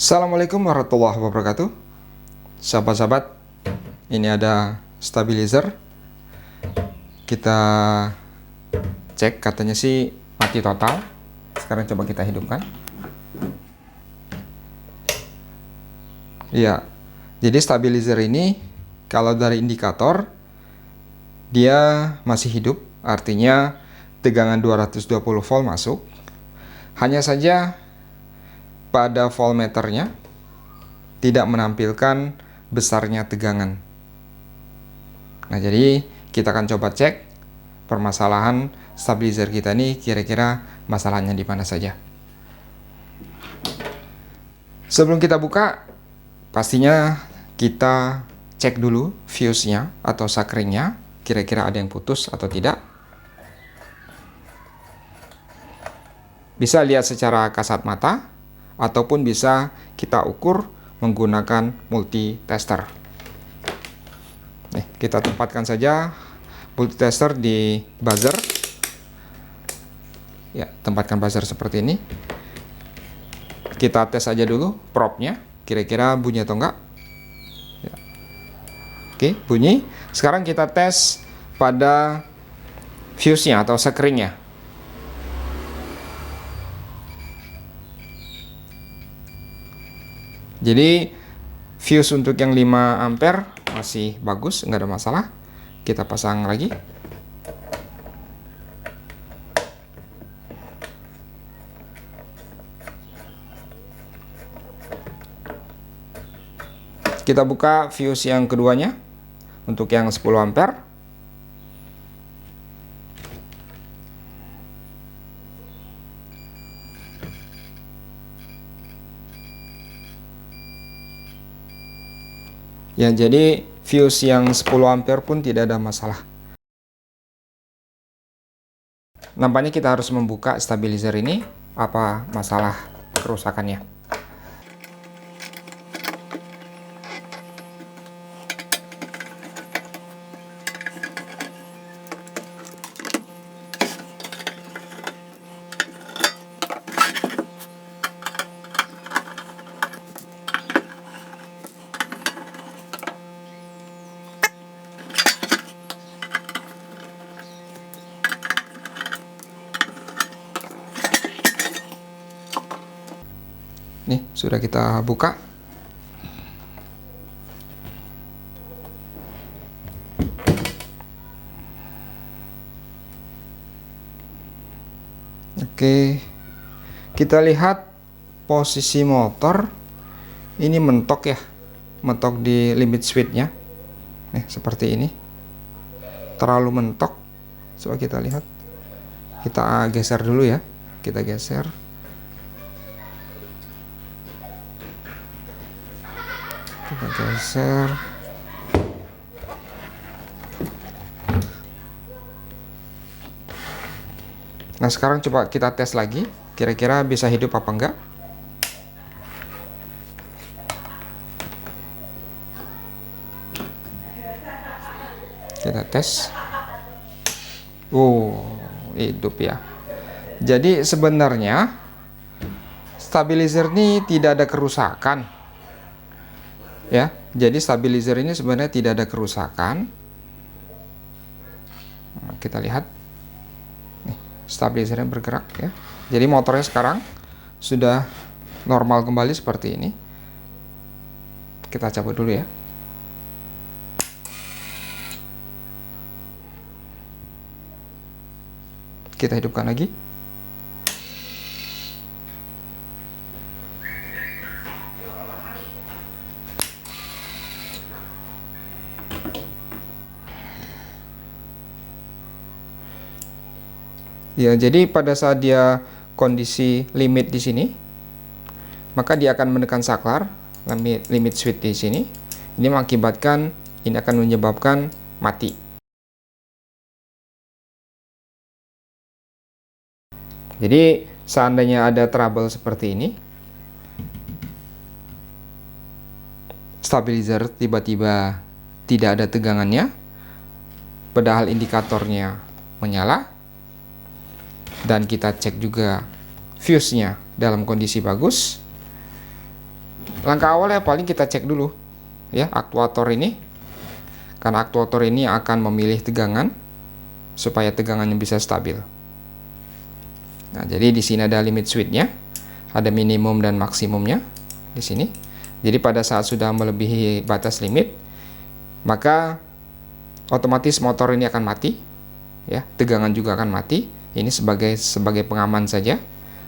Assalamualaikum warahmatullahi wabarakatuh. Sahabat-sahabat, ini ada stabilizer. Kita cek, katanya sih mati total. Sekarang coba kita hidupkan. Iya, jadi stabilizer ini kalau dari indikator dia masih hidup, artinya tegangan 220 volt masuk. Hanya saja pada voltmeternya tidak menampilkan besarnya tegangan. Nah, jadi kita akan coba cek permasalahan stabilizer kita ini, kira-kira masalahnya di mana saja. Sebelum kita buka, pastinya kita cek dulu fuse-nya atau sakringnya, kira-kira ada yang putus atau tidak. Bisa lihat secara kasat mata, ataupun bisa kita ukur menggunakan multitester. Nih, kita tempatkan saja multitester di buzzer. Ya, tempatkan buzzer seperti ini. Kita tes aja dulu probe-nya, kira-kira bunyi atau enggak. Ya. Oke, bunyi. Sekarang kita tes pada fuse-nya atau sakringnya. Jadi fuse untuk yang 5 ampere masih bagus, nggak ada masalah. Kita pasang lagi. Kita buka fuse yang keduanya untuk yang 10 ampere. Ya, jadi fuse yang 10 ampere pun tidak ada masalah. Nampaknya kita harus membuka stabilizer ini, apa masalah kerusakannya. Nih, sudah kita buka. Oke, kita lihat posisi motor ini mentok ya, mentok di limit switch-nya. Nih, seperti ini, terlalu mentok. Coba kita lihat, kita geser dulu ya, kita geser. Kita geser. Nah, sekarang coba kita tes lagi, kira-kira bisa hidup apa enggak. Kita tes. Hidup ya. Jadi sebenarnya stabilizer ini tidak ada kerusakan. Ya, jadi stabilizer ini sebenarnya tidak ada kerusakan. Nah, kita lihat, nih, stabilizernya bergerak ya. Jadi motornya sekarang sudah normal kembali seperti ini. Kita cabut dulu ya. Kita hidupkan lagi. Ya, jadi pada saat dia kondisi limit di sini, maka dia akan menekan saklar limit switch di sini. Ini mengakibatkan, ini akan menyebabkan mati. Jadi seandainya ada trouble seperti ini, stabilizer tiba-tiba tidak ada tegangannya, padahal indikatornya menyala, dan kita cek juga fuse-nya dalam kondisi bagus, Langkah awal ya paling kita cek dulu ya aktuator ini, karena aktuator ini akan memilih tegangan supaya tegangannya bisa stabil. Nah, jadi di sini ada limit switch-nya, ada minimum dan maksimumnya di sini. Jadi pada saat sudah melebihi batas limit, maka otomatis motor ini akan mati, ya, tegangan juga akan mati. Ini sebagai pengaman saja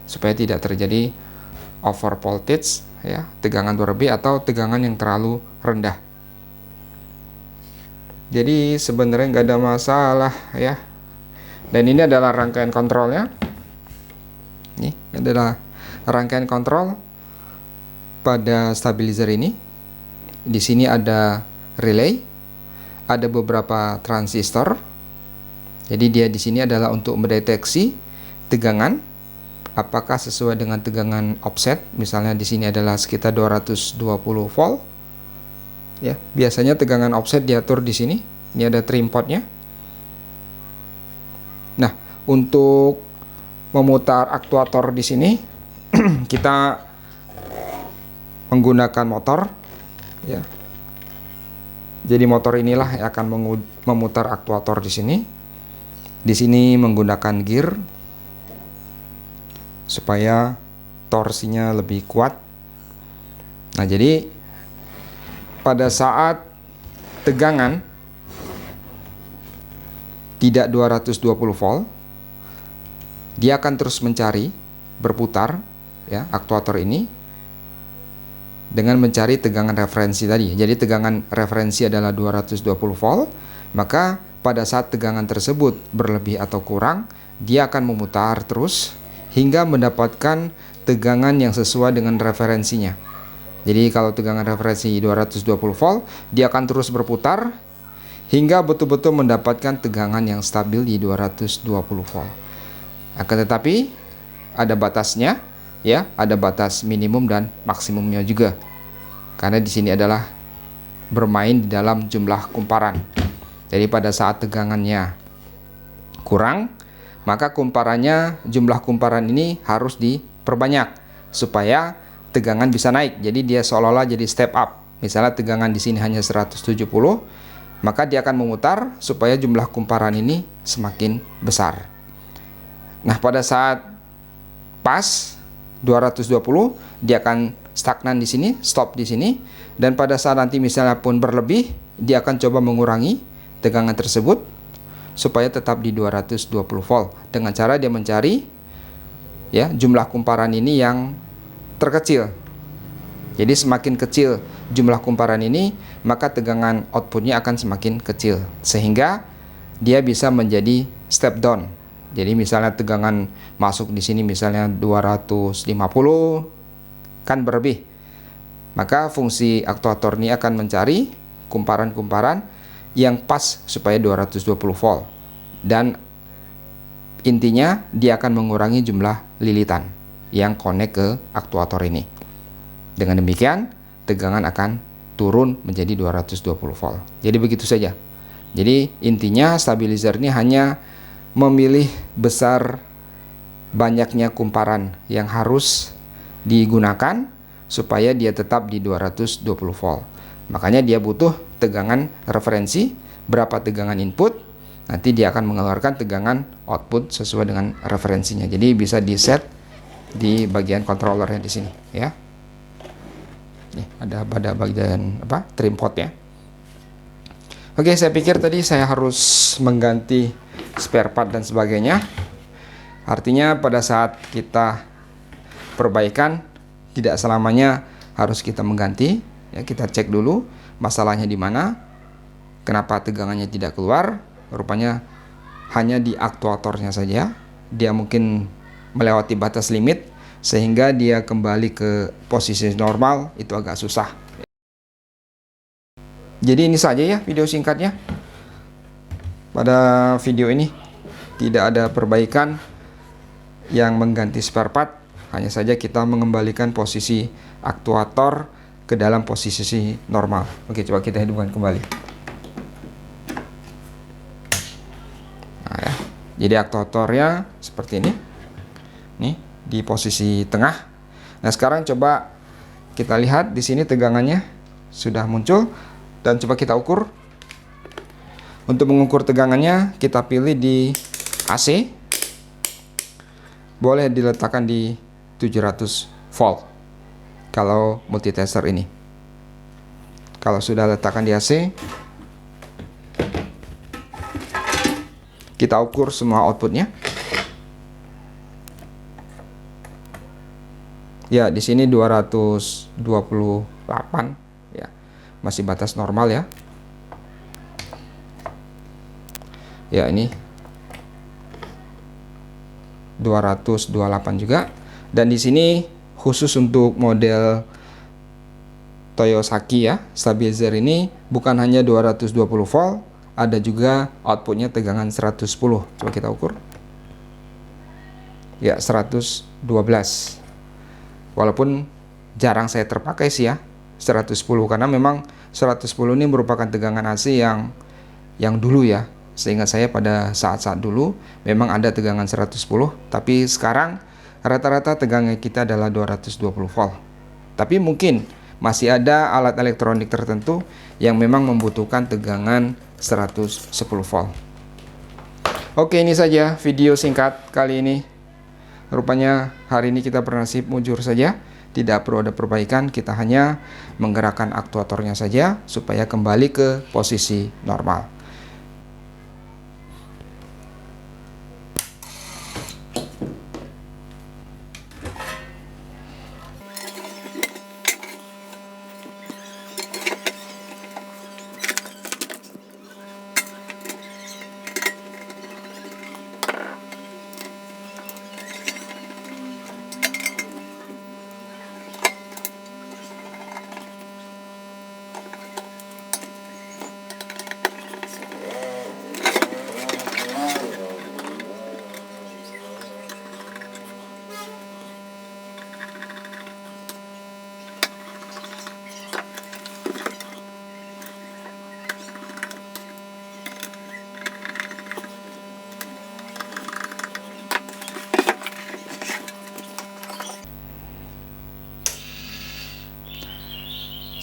supaya tidak terjadi over voltage, ya, tegangan berlebih atau tegangan yang terlalu rendah. Jadi sebenarnya nggak ada masalah ya. Dan ini adalah rangkaian kontrolnya. Ini adalah rangkaian kontrol pada stabilizer ini. Di sini ada relay, ada beberapa transistor. Jadi dia di sini adalah untuk mendeteksi tegangan apakah sesuai dengan tegangan offset. Misalnya di sini adalah sekitar 220 volt. Ya, biasanya tegangan offset diatur di sini. Ini ada trim potnya. Nah, untuk memutar aktuator di sini kita menggunakan motor, ya. Jadi motor inilah yang akan memutar aktuator di sini. Di sini menggunakan gear supaya torsinya lebih kuat. Nah, jadi pada saat tegangan tidak 220 volt, dia akan terus mencari, berputar ya aktuator ini dengan mencari tegangan referensi tadi. Jadi tegangan referensi adalah 220 volt, maka pada saat tegangan tersebut berlebih atau kurang, dia akan memutar terus hingga mendapatkan tegangan yang sesuai dengan referensinya. Jadi kalau tegangan referensi 220 volt, dia akan terus berputar hingga betul-betul mendapatkan tegangan yang stabil di 220 volt. Akan tetapi ada batasnya, ya, ada batas minimum dan maksimumnya juga. Karena di sini adalah bermain di dalam jumlah kumparan. Jadi pada saat tegangannya kurang, maka kumparannya, jumlah kumparan ini harus diperbanyak supaya tegangan bisa naik. Jadi dia seolah-olah jadi step up. Misalnya tegangan di sini hanya 170, maka dia akan memutar supaya jumlah kumparan ini semakin besar. Nah, pada saat pas 220, dia akan stagnan di sini, stop di sini, dan pada saat nanti misalnya pun berlebih, dia akan coba mengurangi tegangan tersebut supaya tetap di 220 volt dengan cara dia mencari ya jumlah kumparan ini yang terkecil. Jadi semakin kecil jumlah kumparan ini, maka tegangan outputnya akan semakin kecil sehingga dia bisa menjadi step down. Jadi misalnya tegangan masuk di sini misalnya 250 kan berlebih, maka fungsi aktuator ini akan mencari kumparan-kumparan yang pas supaya 220 volt, dan intinya dia akan mengurangi jumlah lilitan yang connect ke aktuator ini. Dengan demikian tegangan akan turun menjadi 220 volt. Jadi begitu saja. Jadi intinya stabilizer ini hanya memilih besar banyaknya kumparan yang harus digunakan supaya dia tetap di 220 volt. Makanya dia butuh tegangan referensi, berapa tegangan input, nanti dia akan mengeluarkan tegangan output sesuai dengan referensinya. Jadi bisa di set di bagian controllernya di sini, ya. Nih, ada pada bagian trim pot ya. Oke, saya pikir tadi saya harus mengganti spare part dan sebagainya. Artinya pada saat kita perbaikan tidak selamanya harus kita mengganti. Ya, kita cek dulu masalahnya di mana, kenapa tegangannya tidak keluar. Rupanya hanya di aktuatornya saja, dia mungkin melewati batas limit sehingga dia kembali ke posisi normal, itu agak susah. Jadi ini saja ya video singkatnya. Pada video ini tidak ada perbaikan yang mengganti spare part, hanya saja kita mengembalikan posisi aktuator ke dalam posisi normal. Oke, coba kita hidupkan kembali. Nah, ya. Jadi aktuatornya seperti ini. Nih, di posisi tengah. Nah, sekarang coba Kita lihat di sini tegangannya sudah muncul dan coba kita ukur. Untuk mengukur tegangannya kita pilih di AC. Boleh diletakkan di 700 volt kalau multitester ini. Kalau sudah letakkan di AC, kita ukur semua outputnya. Ya, di sini 228 ya. Masih batas normal ya. Ya, ini 228 juga. Dan di sini khusus untuk model Toyosaki ya, stabilizer ini bukan hanya 220 volt, ada juga outputnya tegangan 110. Coba kita ukur. Ya, 112. Walaupun jarang saya terpakai sih ya 110, karena memang 110 ini merupakan tegangan AC yang dulu ya. Seingat saya pada saat-saat dulu memang ada tegangan 110, tapi sekarang rata-rata tegangan kita adalah 220 volt. Tapi mungkin masih ada alat elektronik tertentu yang memang membutuhkan tegangan 110 volt. Oke, ini saja video singkat kali ini. Rupanya hari ini kita bernasib mujur saja. Tidak perlu ada perbaikan, kita hanya menggerakkan aktuatornya saja supaya kembali ke posisi normal.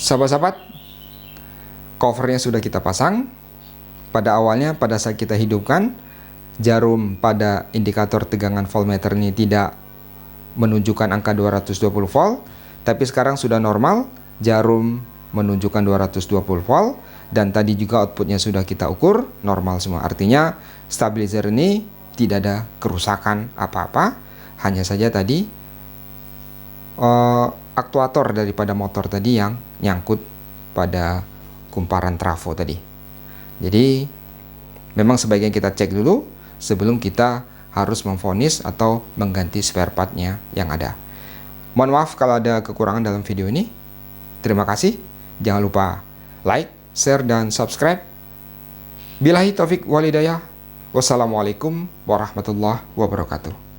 Sahabat-sahabat, covernya sudah kita pasang. Pada awalnya pada saat kita hidupkan, jarum pada indikator tegangan voltmeter ini tidak menunjukkan angka 220 volt, tapi sekarang sudah normal, jarum menunjukkan 220 volt, dan tadi juga outputnya sudah kita ukur, normal semua. Artinya stabilizer ini tidak ada kerusakan apa-apa, hanya saja tadi aktuator daripada motor tadi yang nyangkut pada kumparan trafo tadi. Jadi memang sebaiknya kita cek dulu sebelum kita harus memvonis atau mengganti spare partnya yang ada. Mohon maaf kalau ada kekurangan dalam video ini. Terima kasih. Jangan lupa like, share, dan subscribe. Billahi taufik walhidayah. Wassalamualaikum warahmatullahi wabarakatuh.